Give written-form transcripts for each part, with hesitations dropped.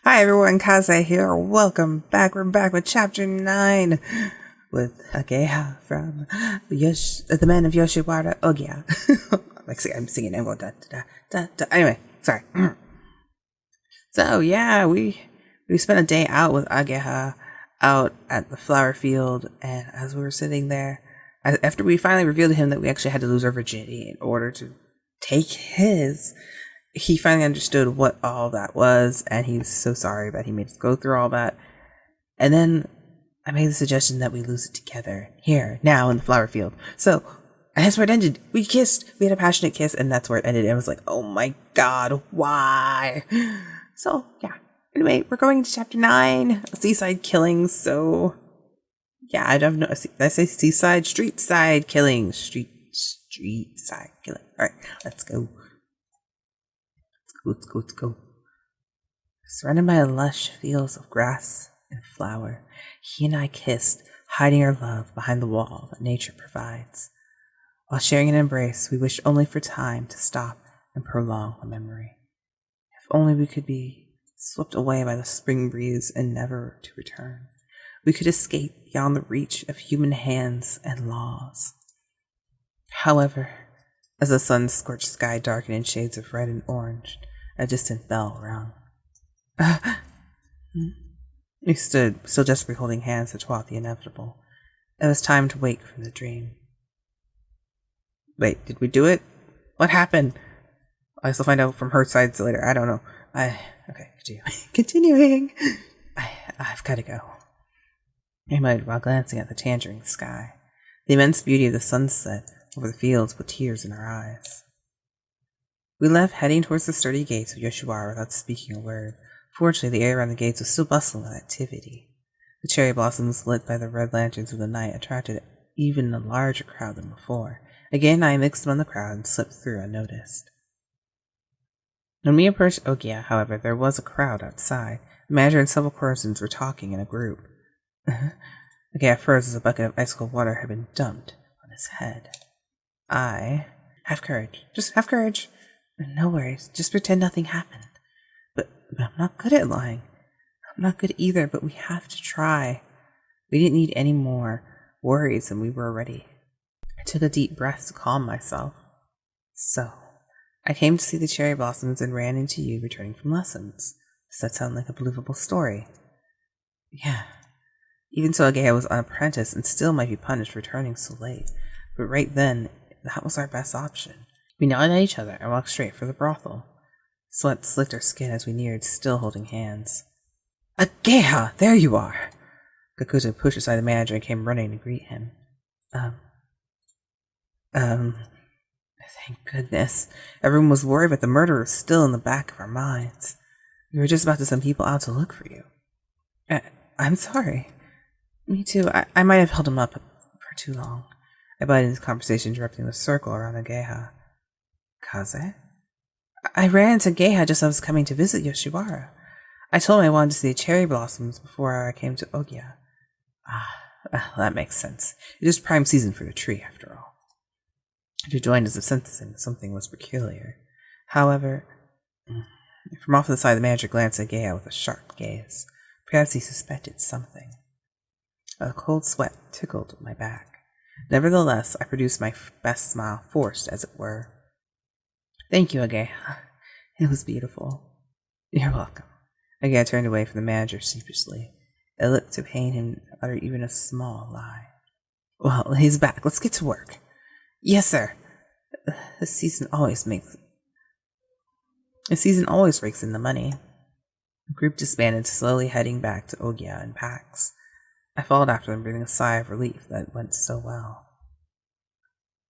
Hi everyone, Kaze here. Welcome back. We're back with chapter 9 with Ageha from the Men of Yoshiwara, Ohgiya. I'm singing and anyway, sorry. So yeah, we spent a day out with Ageha out at the flower field, and as we were sitting there, after we finally revealed to him that we actually had to lose our virginity in order to take his, he finally understood what all that was, and he was so sorry that he made us go through all that. And then I made the suggestion that we lose it together, here, now, in the flower field. So, and that's where it ended. We kissed, we had a passionate kiss, and that's where it ended. And I was like, oh my god, why? So, yeah. Anyway, we're going into chapter 9, seaside killings, so... Yeah, I don't know. Did I say seaside? Street side killings. Street side killing. Alright, let's go. Let's go. Surrounded by lush fields of grass and flower, he and I kissed, hiding our love behind the wall that nature provides. While sharing an embrace, we wished only for time to stop and prolong the memory. If only we could be swept away by the spring breeze and never to return. We could escape beyond the reach of human hands and laws. However, as the sun-scorched sky darkened in shades of red and orange, a distant bell rang. We stood, still desperately holding hands to twat the inevitable. It was time to wake from the dream. Wait, did we do it? What happened? I guess I'll find out from her side later. I don't know. Okay, continuing. I've got to go. I muttered while glancing at the tangerine sky. The immense beauty of the sunset over the fields put tears in our eyes. We left, heading towards the sturdy gates of Yoshiwara without speaking a word. Fortunately, the air around the gates was still bustling with activity. The cherry blossoms, lit by the red lanterns of the night, attracted even a larger crowd than before. Again, I mixed among the crowd and slipped through unnoticed. When we approached Ohgiya, however, there was a crowd outside. The manager and several courtesans were talking in a group. Ageha froze as a bucket of ice-cold water had been dumped on his head. Have courage. Just have courage. No worries. Just pretend nothing happened. But I'm not good at lying. I'm not good either, but we have to try. We didn't need any more worries than we were already. I took a deep breath to calm myself. So, I came to see the cherry blossoms and ran into you returning from lessons. Does that sound like a believable story? Yeah. Even so, Ageha was an apprentice and still might be punished for returning so late. But right then, that was our best option. We nodded at each other and walked straight for the brothel. Sweat slicked our skin as we neared, still holding hands. Ageha, there you are! Gakuto pushed aside the manager and came running to greet him. Thank goodness. Everyone was worried, but the murderer was still in the back of our minds. We were just about to send people out to look for you. I'm sorry. Me too. I might have held him up for too long. I butted into the conversation, interrupting the circle around Ageha. Kaze? I ran into Ageha just as I was coming to visit Yoshiwara. I told him I wanted to see the cherry blossoms before I came to Ohgiya. Well, that makes sense. It is prime season for the tree, after all. I rejoined as if sensing something was peculiar. However, from off to the side, the manager glanced at Ageha with a sharp gaze. Perhaps he suspected something. A cold sweat tickled my back. Nevertheless, I produced my best smile, forced as it were. Thank you, Ageha. It was beautiful. You're welcome. Ageha turned away from the manager sheepishly. It looked to pain him to utter even a small lie. Well, he's back. Let's get to work. Yes, sir. The season always rakes in the money. The group disbanded, slowly heading back to Ohgiya in packs. I followed after them, breathing a sigh of relief that went so well.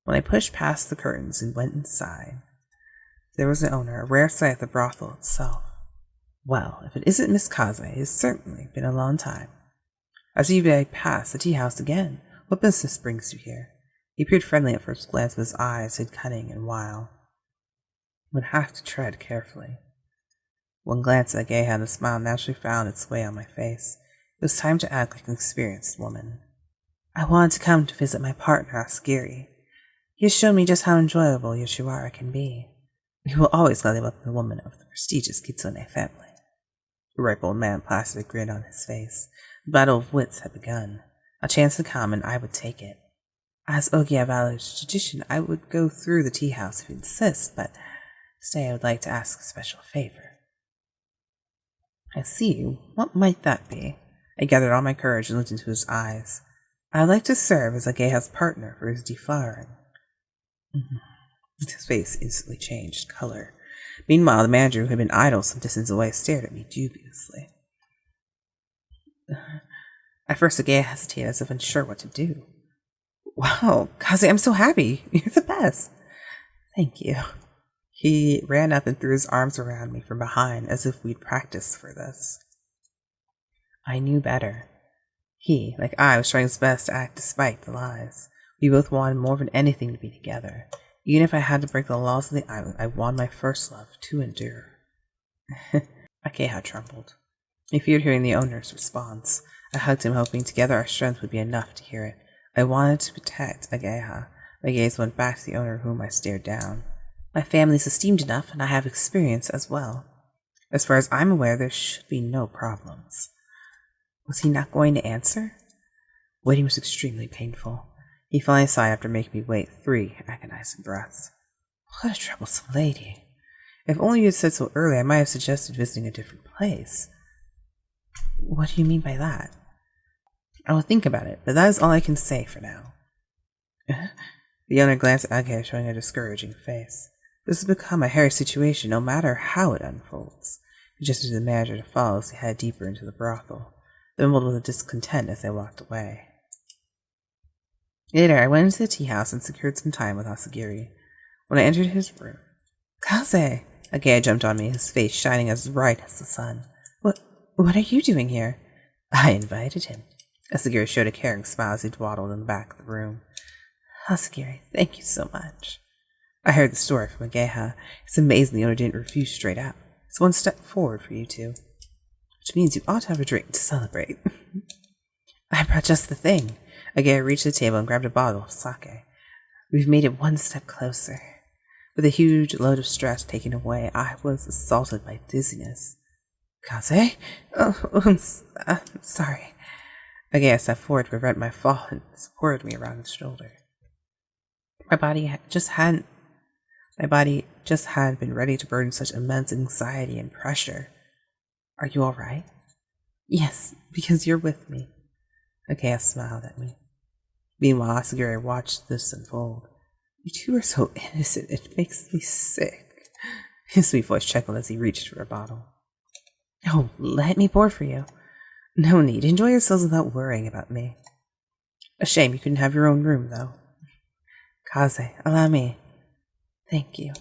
When I pushed past the curtains and went inside, there was an owner, a rare sight at the brothel itself. Well, if it isn't Miss Kaze, it has certainly been a long time. I see you pass the tea house again. What business brings you here? He appeared friendly at first glance, but his eyes hid cunning and wile. I would have to tread carefully. One glance at Ageha and a smile naturally found its way on my face. It was time to act like an experienced woman. I wanted to come to visit my partner, Asagiri. He has shown me just how enjoyable Yoshiwara can be. We will always gladly welcome the woman of the prestigious Kitsune family. The ripe old man plastered a grin on his face. The battle of wits had begun. A chance to come, and I would take it. As Ohgiya valued tradition, I would go through the tea house if you insist, but today I would like to ask a special favor. I see. What might that be? I gathered all my courage and looked into his eyes. I would like to serve as Ageha's partner for his deflowering. His face instantly changed color. Meanwhile, the manager, who had been idle some distance away, stared at me dubiously. At first, Ageha hesitated as if unsure what to do. Wow, Kaze, I'm so happy. You're the best. Thank you. He ran up and threw his arms around me from behind as if we'd practiced for this. I knew better. He, like I, was trying his best to act despite the lies. We both wanted more than anything to be together. Even if I had to break the laws of the island, I wanted my first love to endure. Ageha trembled. He feared hearing the owner's response. I hugged him, hoping together our strength would be enough to hear it. I wanted to protect Ageha. My gaze went back to the owner whom I stared down. My family is esteemed enough, and I have experience as well. As far as I'm aware, there should be no problems. Was he not going to answer? Waiting was extremely painful. He finally sighed after making me wait 3 agonizing breaths. What a troublesome lady. If only you had said so early, I might have suggested visiting a different place. What do you mean by that? I will think about it, but that is all I can say for now. The owner glanced at Ageha, showing a discouraging face. This has become a hairy situation, no matter how it unfolds. He gestured to the manager to follow as he headed deeper into the brothel. They mumbled with discontent as they walked away. Later, I went into the tea house and secured some time with Asagiri. When I entered his room, Kaze! Ageha jumped on me, his face shining as bright as the sun. What are you doing here? I invited him. Asagiri showed a caring smile as he dawdled in the back of the room. Asagiri, thank you so much. I heard the story from Ageha. It's amazing the owner didn't refuse straight out. It's one step forward for you two. Which means you ought to have a drink to celebrate. I brought just the thing. Ageha reached the table and grabbed a bottle of sake. We've made it one step closer. With a huge load of stress taken away, I was assaulted by dizziness. Kaze? Oh, I'm sorry. Ageha stepped forward to prevent my fall and supported me around his shoulder. My body just hadn't been ready to burden such immense anxiety and pressure. Are you all right? Yes, because you're with me. Ageha smiled at me. Meanwhile, Asagiri watched this unfold. You two are so innocent, it makes me sick. His sweet voice chuckled as he reached for a bottle. Oh, let me pour for you. No need. Enjoy yourselves without worrying about me. A shame you couldn't have your own room, though. Kaze, allow me. Thank you.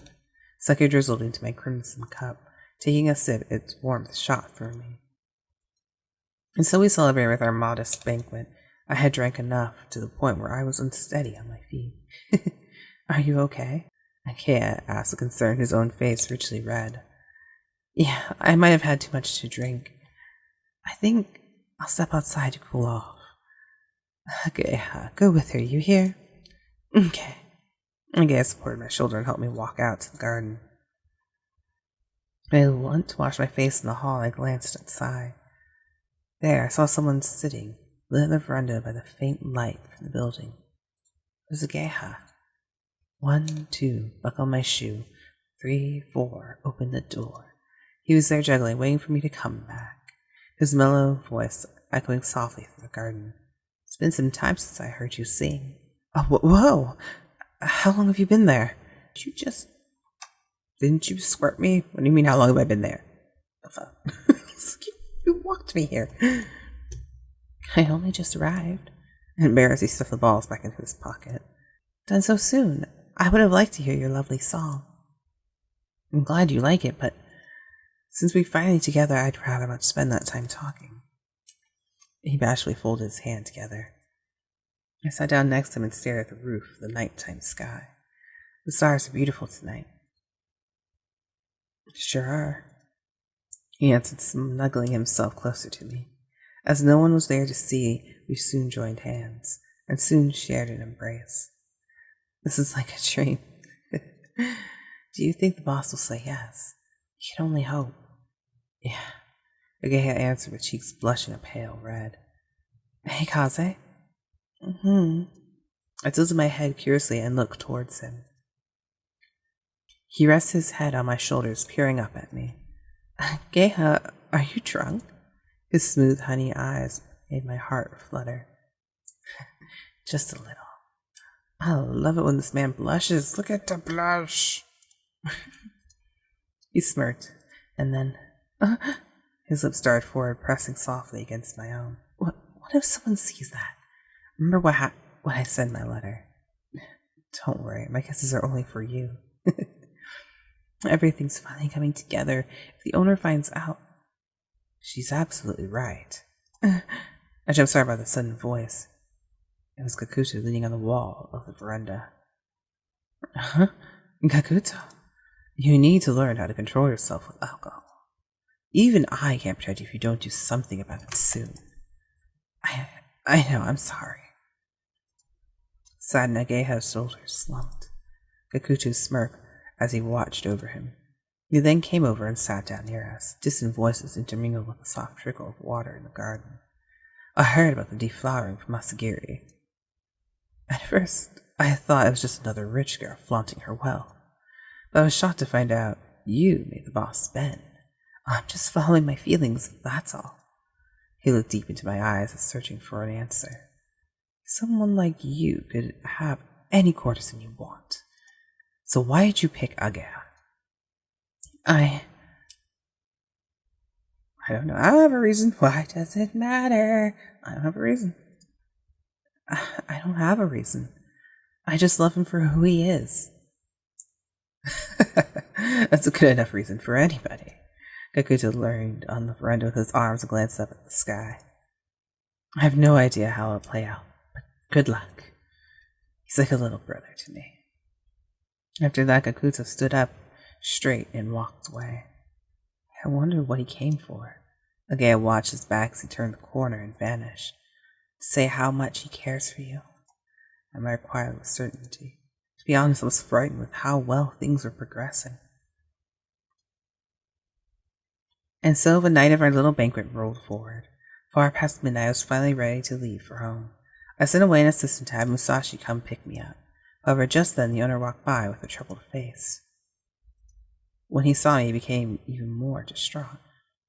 Sake drizzled into my crimson cup. Taking a sip, its warmth shot through me. And so we celebrated with our modest banquet. I had drank enough to the point where I was unsteady on my feet. Are you okay? Ageha asked with concern, his own face richly red. Yeah, I might have had too much to drink. I think I'll step outside to cool off. Ageha, go with her, you hear? Okay. Ageha supported my shoulder and helped me walk out to the garden. I went to wash my face in the hall. I glanced outside. There, I saw someone sitting, lit on the veranda by the faint light from the building. It was Ageha. 1, 2, buckle my shoe. 3, 4, open the door. He was there juggling, waiting for me to come back. His mellow voice echoing softly through the garden. It's been some time since I heard you sing. Oh, whoa! How long have you been there? Didn't you squirt me? What do you mean, how long have I been there? You walked me here. I only just arrived. Embarrassed, he stuffed the balls back into his pocket. Done so soon. I would have liked to hear your lovely song. I'm glad you like it, but since we're finally together, I'd rather not spend that time talking. He bashfully folded his hand together. I sat down next to him and stared at the roof of the nighttime sky. The stars are beautiful tonight. Sure are. He answered, snuggling himself closer to me. As no one was there to see, we soon joined hands, and soon shared an embrace. This is like a dream. Do you think the boss will say yes? You can only hope. Yeah, Ageha answered with cheeks blushing a pale red. Hey, Kaze. Mm-hmm. I tilted my head curiously and looked towards him. He rests his head on my shoulders, peering up at me. Ageha, are you drunk? His smooth honey eyes made my heart flutter. Just a little. I love it when this man blushes. Look at the blush. He smirked, and then his lips darted forward, pressing softly against my own. What if someone sees that? Remember what I said in my letter? Don't worry, my kisses are only for you. Everything's finally coming together. If the owner finds out, she's absolutely right. I jumped startled by the sudden voice. It was Gakuto leaning on the wall of the veranda. Huh? Gakuto, you need to learn how to control yourself with alcohol. Even I can't protect you if you don't do something about it soon. I know, I'm sorry. Sad Ageha's shoulders slumped. Gakuto smirked as he watched over him. He then came over and sat down near us. Distant voices intermingled with the soft trickle of water in the garden. I heard about the deflowering from Asagiri. At first, I thought it was just another rich girl flaunting her wealth. But I was shocked to find out you made the boss spend. I'm just following my feelings, that's all. He looked deep into my eyes as searching for an answer. Someone like you could have any courtesan you want. So why did you pick Ageha? I don't know. I don't have a reason. Why does it matter? I don't have a reason. I don't have a reason. I just love him for who he is. That's a good enough reason for anybody. Gakuto leaned on the veranda with his arms and glanced up at the sky. I have no idea how it'll play out, but good luck. He's like a little brother to me. After that, Gakuto stood up straight and walked away. I wondered what he came for. Ageha watched his back as he turned the corner and vanished. To say how much he cares for you, I might require with certainty. To be honest, I was frightened with how well things were progressing. And so the night of our little banquet rolled forward. Far past midnight, I was finally ready to leave for home. I sent away an assistant to have Musashi come pick me up. However, just then the owner walked by with a troubled face. When he saw me, he became even more distraught.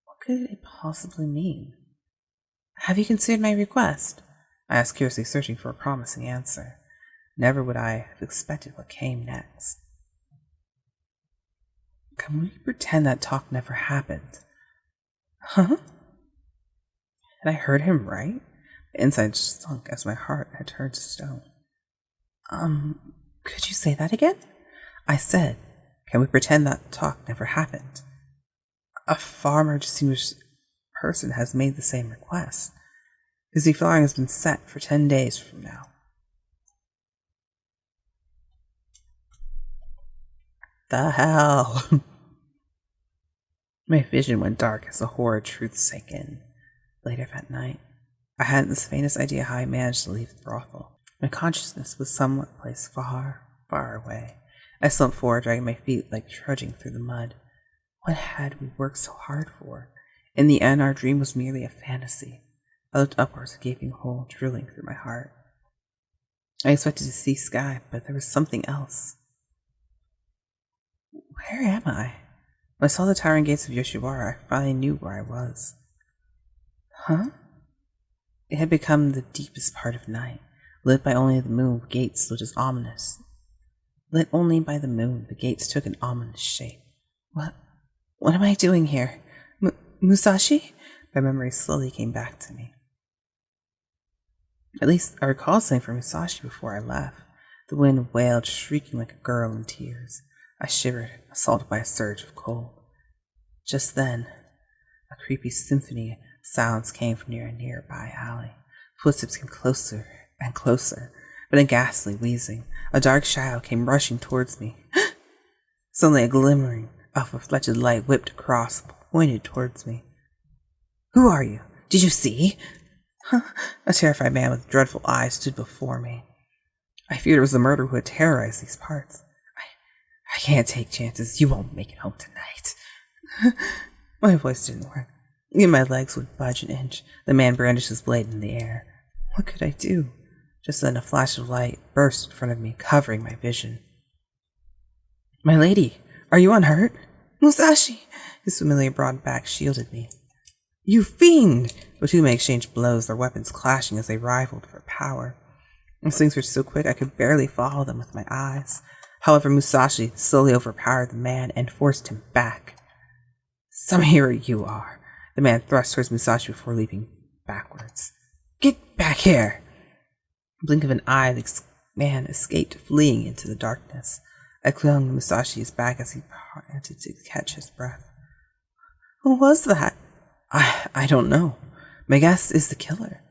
What could it possibly mean? Have you considered my request? I asked curiously, searching for a promising answer. Never would I have expected what came next. Can we pretend that talk never happened? Huh? Had I heard him right? The inside sunk as my heart had turned to stone. Could you say that again? I said, can we pretend that talk never happened? A far more distinguished person has made the same request. His deflowering has been set for 10 days from now. The hell? My vision went dark as the horrid truth sank in. Later that night, I hadn't the faintest idea how I managed to leave the brothel. My consciousness was somewhat placed far, far away. I slumped forward, dragging my feet like trudging through the mud. What had we worked so hard for? In the end, our dream was merely a fantasy. I looked upwards, a gaping hole drilling through my heart. I expected to see sky, but there was something else. Where am I? When I saw the towering gates of Yoshiwara, I finally knew where I was. Huh? It had become the deepest part of night. Lit by only the moon, the gates looked as ominous. Lit only by the moon, the gates took an ominous shape. What am I doing here? Musashi? My memory slowly came back to me. At least I recall something from Musashi before I left. The wind wailed, shrieking like a girl in tears. I shivered, assaulted by a surge of cold. Just then, a creepy symphony of sounds came from near a nearby alley. Footsteps came closer and closer, but in ghastly wheezing, a dark shadow came rushing towards me. Suddenly a glimmering of reflected light whipped across and pointed towards me. Who are you? Did you see? A terrified man with dreadful eyes stood before me. I feared it was the murderer who had terrorized these parts. I can't take chances. You won't make it home tonight. My voice didn't work. Even my legs would budge an inch. The man brandished his blade in the air. What could I do? Just then a flash of light burst in front of me, covering my vision. My lady, are you unhurt? Musashi! His familiar broad back shielded me. You fiend! Otome exchanged blows, their weapons clashing as they rivaled for power. The swings were so quick I could barely follow them with my eyes. However, Musashi slowly overpowered the man and forced him back. Some hero you are. The man thrust towards Musashi before leaping backwards. Get back here! In the blink of an eye, the man escaped, fleeing into the darkness. I clung to Musashi's back as he panted to catch his breath. Who was that? I don't know. My guess is the killer.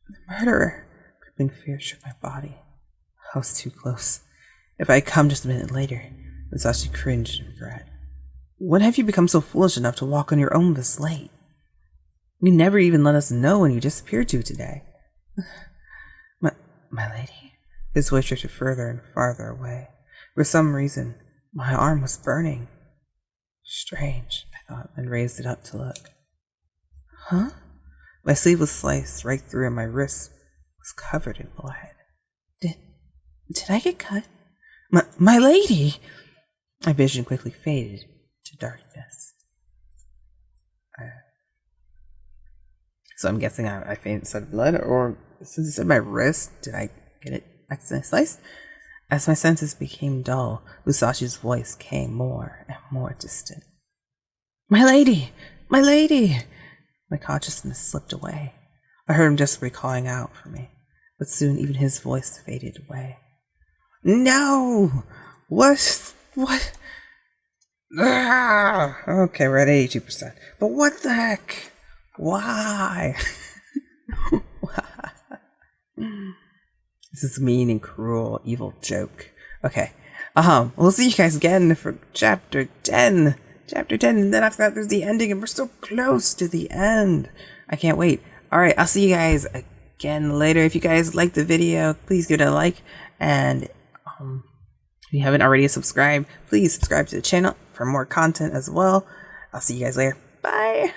The murderer. Crippling fear shook my body. I was too close. If I had come just a minute later, Musashi cringed in regret. When have you become so foolish enough to walk on your own this late? You never even let us know when you disappeared today. My lady. His voice drifted further and farther away. For some reason, my arm was burning. Strange, I thought, and raised it up to look. Huh? My sleeve was sliced right through and my wrist was covered in blood. Did I get cut? My lady! My vision quickly faded to darkness. So I'm guessing I fainted instead of blood, or since it said my wrist, did I get it accidentally sliced? As my senses became dull, Musashi's voice came more and more distant. My lady! My lady! My consciousness slipped away. I heard him desperately calling out for me, but soon even his voice faded away. No! What? Ah! Okay, we're at 82%. But what the heck? Why? This is a mean and cruel, evil joke. Okay. We'll see you guys again for chapter 10. Chapter 10, and then after that there's the ending, and we're so close to the end. I can't wait. Alright, I'll see you guys again later. If you guys liked the video, please give it a like, and if you haven't already subscribed, please subscribe to the channel for more content as well. I'll see you guys later. Bye!